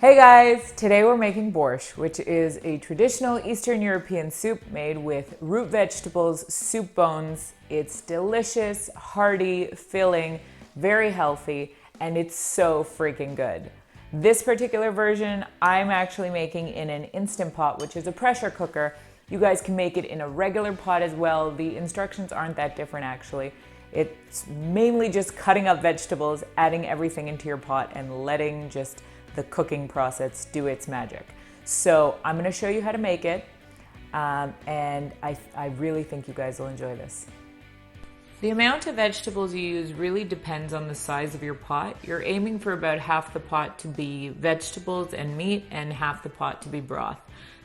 Hey guys, today we're making borscht, which is a traditional Eastern European soup made with root vegetables, soup bones. It's delicious, hearty, filling, very healthy, and it's so freaking good. This particular version I'm actually making in an Instant Pot, which is a pressure cooker. You guys can make it in a regular pot as well. The instructions aren't that different actually. It's mainly just cutting up vegetables, adding everything into your pot, and letting just the cooking process do its magic. So I'm gonna show you how to make it, and I really think you guys will enjoy this. The amount of vegetables you use really depends on the size of your pot. You're aiming for about half the pot to be vegetables and meat and half the pot to be broth.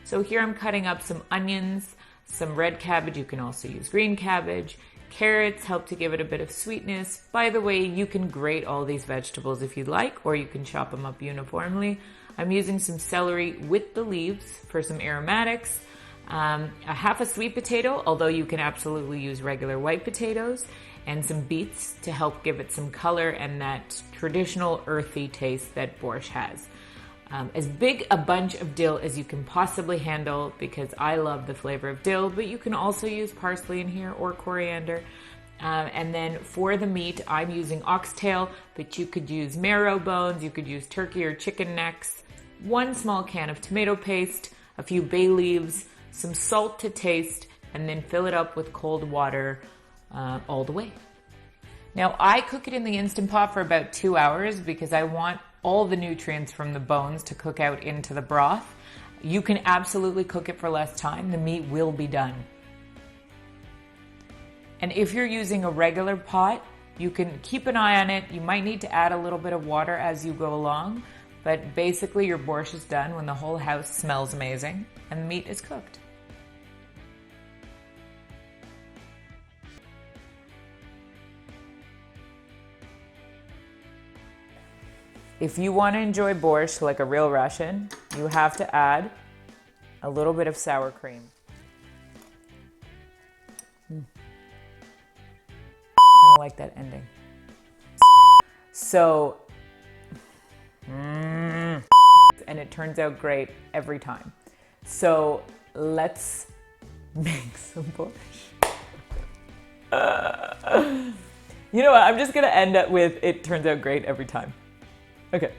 So here I'm cutting up some onions, some red cabbage, you can also use green cabbage. Carrots help to give it a bit of sweetness. By the way, you can grate all these vegetables if you'd like, or you can chop them up uniformly. I'm using some celery with the leaves for some aromatics, a half a sweet potato, although you can absolutely use regular white potatoes, and some beets to help give it some color and that traditional earthy taste that borscht has. As big a bunch of dill as you can possibly handle, because I love the flavor of dill, but you can also use parsley in here or coriander. And then for the meat, I'm using oxtail, but you could use marrow bones, you could use turkey or chicken necks, 1 small can of tomato paste, a few bay leaves, some salt to taste, and then fill it up with cold water all the way. Now I cook it in the Instant Pot for about 2 hours because I want all the nutrients from the bones to cook out into the broth. You can absolutely cook it for less time. The meat will be done. And if you're using a regular pot, you can keep an eye on it. You might need to add a little bit of water as you go along, but basically your borscht is done when the whole house smells amazing and the meat is cooked. If you want to enjoy borscht like a real Russian, you have to add a little bit of sour cream. I don't like that ending. So, and it turns out great every time. So let's make some borscht. You know what, I'm just gonna end up with it turns out great every time. Okay.